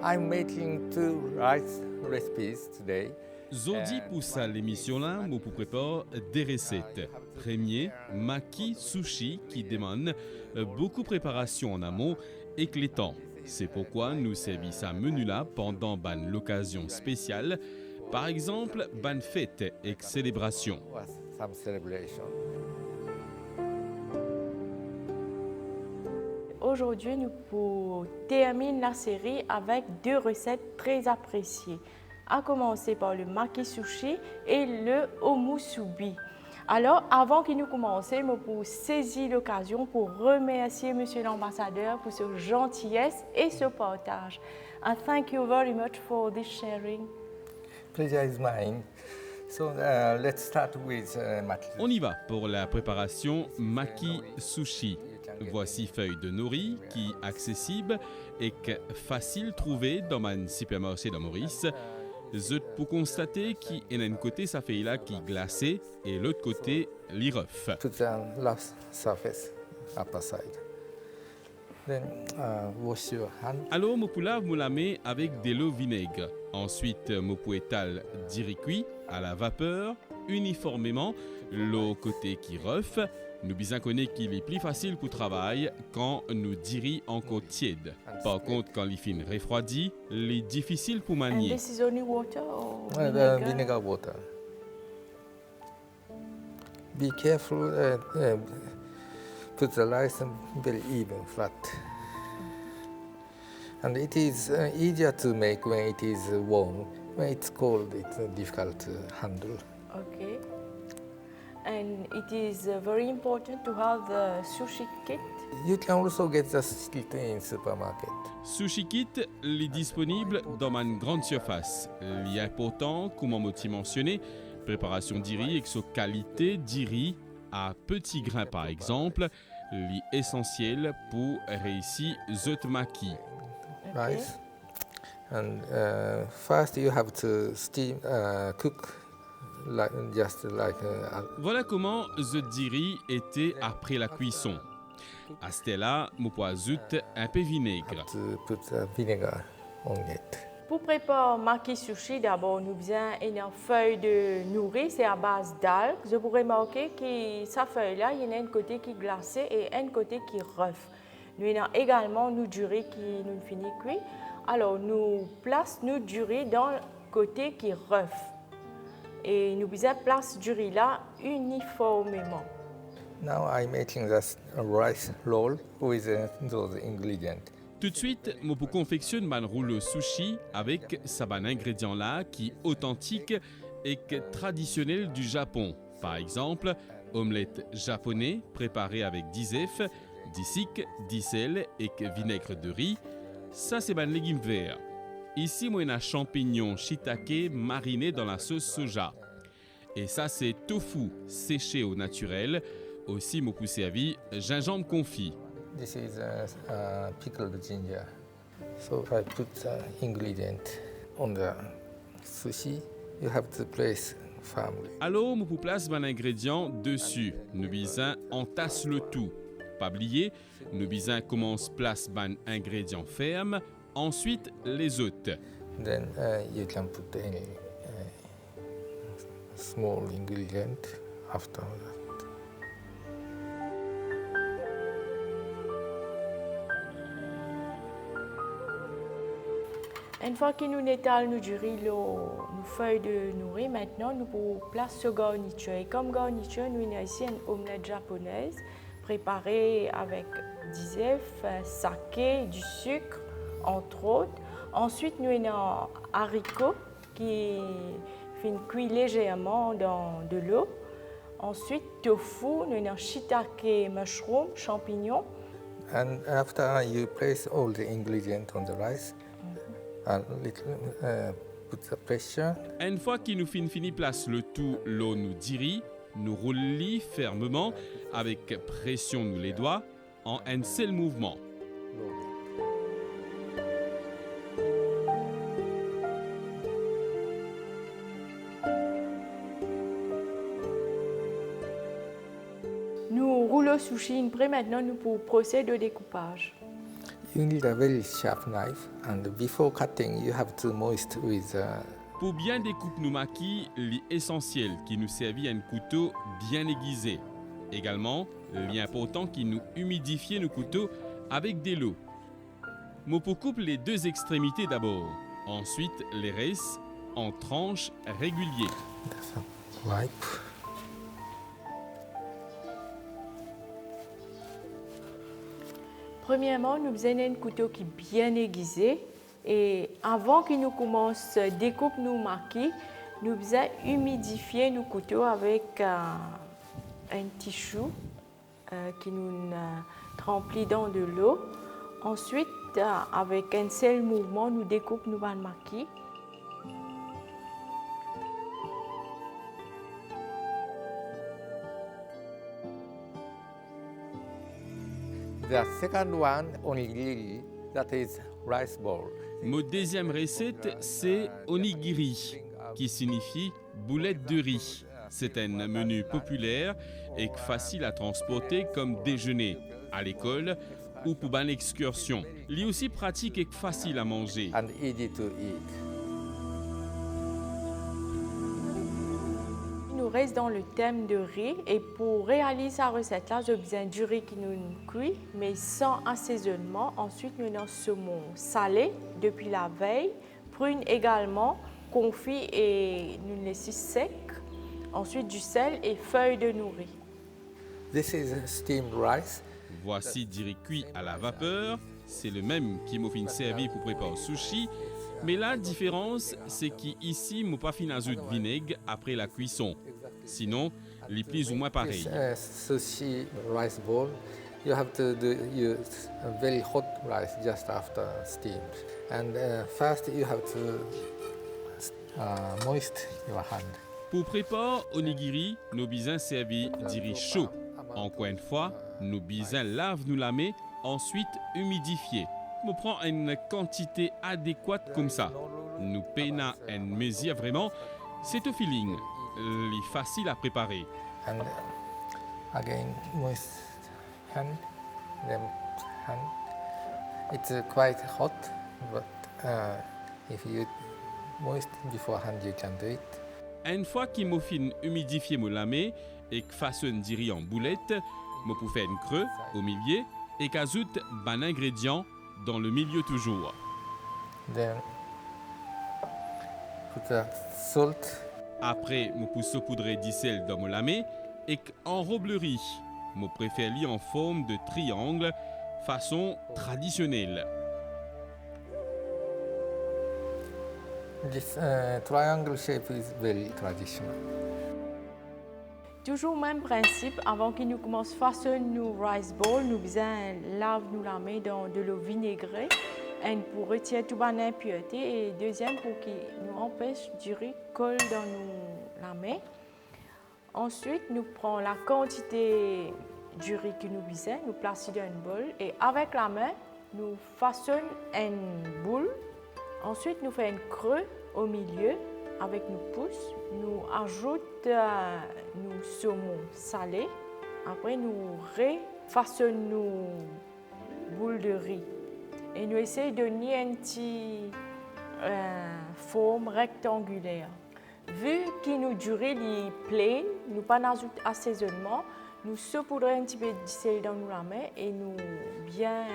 I'm making two rice recipes today. Zodi poussa l'émission là, moi pour préparer des recettes. Premier, maki sushi qui demande beaucoup de préparation en amont et que les temps. C'est pourquoi nous servissons un menu là pendant l'occasion spéciale, par exemple fête et célébration. Some celebration. Aujourd'hui, nous terminons la série avec deux recettes très appréciées. À commencer par le maki sushi et le omusubi. Alors, avant que nous commencions, je pour saisir l'occasion pour remercier Monsieur l'ambassadeur pour sa gentillesse et ce partage. And thank you very much for this sharing. Pleasure is mine. So let's start with maki. On y va pour la préparation maki sushi. Voici feuille de nori qui est accessible et que facile trouver dans un supermarché de Maurice. Je peux constater qu'il y a un côté ça fait là qui est glacé et l'autre côté l'iref. Put the last surface, upper side. Then wash your hand. Alors, je peux laver la main avec de l'eau vinaigre. Ensuite, je peux étaler diri cuit à la vapeur uniformément l'eau côté qui ref. Nous bien connaissons qu'il est plus facile pour travailler quand nous diri encore tiède. Par contre, quand il finit refroidi, il est difficile pour And manier. this is only water or The vinegar? vinegar water. Be careful. Put the rice very even, flat. And it is easier to make when it is warm. When it's cold, it's difficult to handle. Okay. And it is very important to have the sushi kit. You can also get the kit in supermarket. Sushi Kit est disponible dans une grande surface. Il est important, comme on m'a mentionné, préparation d'iri et que sa qualité d'iri à petits grains par exemple, est essentiel pour réussir zot maki. Rice. And first you have to steam, cook just like Voilà comment zot d'iri était après la cuisson. À ce là, je peux ajouter un peu de vinaigre. to put vinegar on it. Pour préparer maki sushi, d'abord nous avons une feuille de nori, c'est à base d'algues. Je pourrais remarquer que sa feuille-là, il y a un côté qui est glacé et un côté qui est ref. Nous avons également nous du riz qui nous finit cuit. Alors nous plaçons nous du riz dans le côté qui est ref. Et nous plaçons du riz là uniformément. Now I'm making the rice roll with those ingredients. Tout de suite, je peux confectionner un rouleau sushi avec ces ingrédients là qui est authentique et traditionnel du Japon. Par exemple, omelette japonais préparée avec 10 œufs, 10 sucre, 10 sel et vinaigre de riz. Ça, c'est un légume vert. Ici, moi, j'ai un champignon shiitake mariné dans la sauce soja. Et ça, c'est tofu séché au naturel. Aussi, je peux servir gingembre confit. This is pickled ginger. So I put the ingredient on the sushi. You have to place firmly. Alors, je peux placer un ingrédient dessus. Nous bisons entasse le tout. Pas oublier, nous bisons commence place un ingrédient ferme. Ensuite, les autres. Then you can put any small ingredient after that. Une fois que nous étalons du riz, nos feuilles de nori, maintenant nous pouvons placer ce garniture. Et comme garniture, nous avons ici une omelette japonaise préparée avec 10 œufs, saké, du sucre, entre autres. Ensuite, nous avons un haricot qui fait cuire légèrement dans de l'eau. Ensuite, tofu, nous avons un shiitake mushroom, champignon. And after you place all the ingredients on the rice, put the pressure. Une fois qu'il nous fini place le tout, l'eau nous diri, nous roulons fermement avec pression nous les doigts en un seul mouvement. Nous roulons sushi prêt maintenant nous pour procéder au découpage. You need a very sharp knife, and before cutting, you have to moist with. Pour bien découper nos maquis, l'essentiel qui nous servit à un couteau bien aiguisé. Également, l'important qui nous humidifier nos couteaux avec de l'eau. Mo pour couper les deux extrémités d'abord. Ensuite, les restes en tranches réguliers. Wipe. Premièrement, nous avons un couteau qui est bien aiguisé. Et avant que nous commencions à découper nos maquis, nous devons humidifier nos couteaux avec un tissu qui nous remplit dans de l'eau. Ensuite, avec un seul mouvement, nous découpons nos maquis. The second one, onigiri, that is rice ball. Mon deuxième recette, c'est onigiri, qui signifie boulette de riz. C'est un menu populaire et facile à transporter comme déjeuner à l'école ou pour une excursion. Il est aussi pratique et facile à manger. And easy to eat. Nous reste dans le thème de riz et pour réaliser cette recette-là, j'ai besoin du riz qui nous cuit, mais sans assaisonnement. Ensuite, nous avons saumon salé depuis la veille, prunes également, confit et nous laissons sec. Ensuite, du sel et feuilles de nourri. This is steamed rice. Voici du riz cuit à la vapeur. C'est le même qui m'a fait servi pour préparer sushi. Mais la différence, c'est qu'ici, je n'ai pas fait de vinaigre après la cuisson. Sinon, il est plus ou moins pareil. This sushi rice bowl, you have to use a very hot rice just after steamed. And first you have to moist your hand. Pour préparer onigiri, nos bisins servis du riz chaud. Encore une fois, nos bisins lavent nous la main, ensuite humidifier. On prend une quantité adéquate comme ça. Nous peignons une mesure vraiment. C'est au feeling. Il est facile à préparer. And again, moist hand, then hand. It's quite hot, but if you moist beforehand, you can do it. Une fois qu'il m'a fait humidifier mon lamé et que façonne du riz en boulette, je peux faire un creux au milieu et qu'ajoute un ingrédient dans le milieu toujours. Then put the salt. Après, je peux saupoudrer du sel dans mon lamé et qu'enrobe le riz. Je préfère lui en forme de triangle, façon traditionnelle. This triangle shape is very traditional. Toujours même principe, avant que nous commencions à façonner nos rice bowls, nous devons laver nous la main dans de l'eau vinaigrée. Un pour retirer toute l'impureté et deuxième pour qu'il nous empêche du riz colle dans la main. Ensuite, nous prenons la quantité du riz que nous visons, nous plaçons dans une boule et avec la main, nous façonnons une boule. Ensuite, nous faisons un creux au milieu avec nos pouces. Nous ajoutons nos saumons salés. Après, nous refaçonnons nos boules de riz. Et nous essayons de donner une petite forme rectangulaire. Vu que nous durons les pleins, nous pas d'assaisonnement, assaisonnement, nous saupoudrons un petit peu de sel dans nos mains et nous bien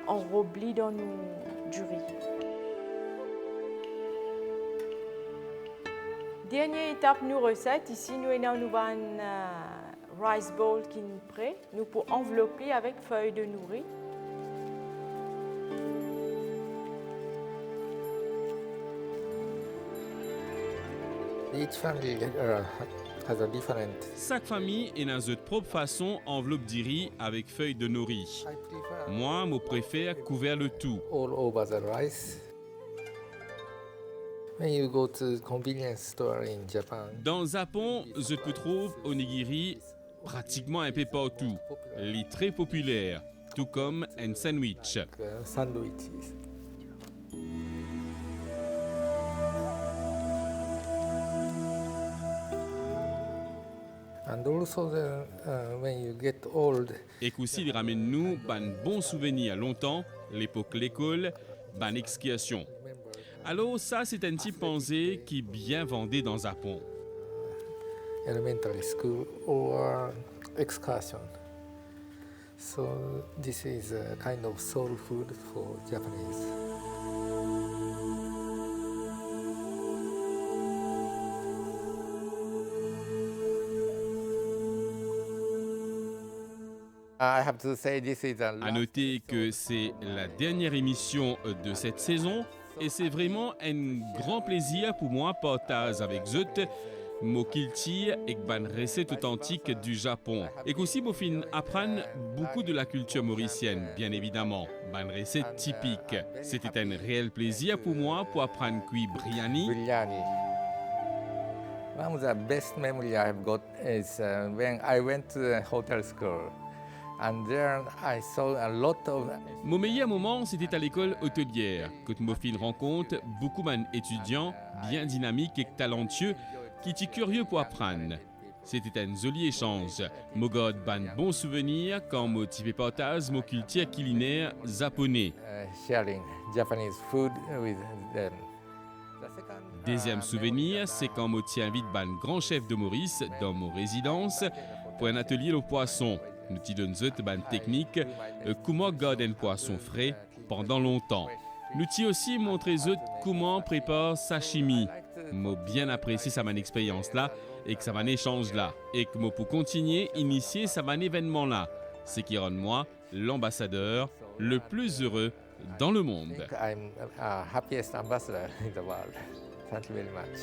enrober dans nos du riz. Dernière étape de nos recettes, ici nous avons un rice bowl qui est prêt. Nous pouvons envelopper avec feuilles de nourri. Each family has a different. Chaque famille est dans sa propre façon enveloppe du riz avec feuilles de nori. I prefer Moi, je préfère couvrir le tout. all over the rice. When you go to convenience store in Japan, Dans Japon, je peux trouver onigiri pratiquement un peu partout. Il est très populaire, tout comme un sandwich. sandwiches. And also, when you get old, Et qu'aussi il ramène nous ban bons souvenirs longtemps, l'époque l'école, ban expiation. Alors ça c'est un type pensée qui bien vendait dans Japon. elementary school or excursion. So this is a kind of soul food for Japanese. I have to say this is a À noter que c'est la dernière émission de cette saison et c'est vraiment un grand plaisir pour moi partager avec vous mon culture et ban recette authentique du Japon. Et qu'aussi mon fin apprendre beaucoup de la culture mauricienne, bien évidemment, ban recette typique. C'était un réel plaisir pour moi pour apprendre cuire biryani. biryani. One of the best memory I've got is when I went to the hotel school. And there I saw a lot of Mon meilleur moment, c'était à l'école hôtelière, que mon fin rencontre beaucoup d'étudiants bien dynamiques et talentueux qui étaient curieux pour apprendre. C'était un joli échange. Mon garde ban bon souvenir quand motivé partage mon culture culinaire japonais. sharing Japanese food with them. Deuxième souvenir, c'est quand moi invite ban grand chef de Maurice dans mon résidence pour un atelier au poisson. Nous t'y donnons ban technique comment garder un poisson frais pendant longtemps. Nous t'y aussi montré comment prépare sashimi. Moi bien apprécié sa man expérience là et que ça man échange là et que moi pour continuer initier ça man événement là. Ce qui rend moi l'ambassadeur le plus heureux dans le monde. I'm happiest ambassador in the world. Thank you very much.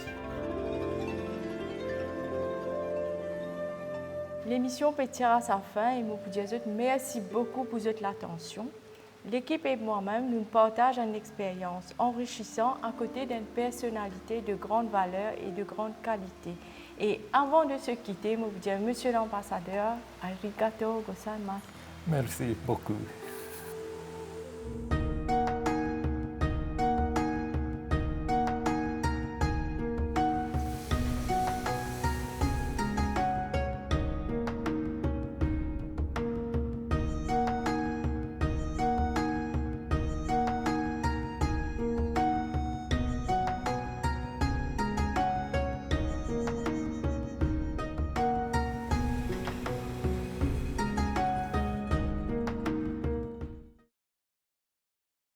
L'émission peut tirer à sa fin et moi, merci beaucoup pour votre attention. L'équipe et moi-même, nous partageons une expérience enrichissante à côté d'une personnalité de grande valeur et de grande qualité. Et avant de se quitter, je vous dis, Monsieur l'ambassadeur, arigato gozaimasu. Merci beaucoup.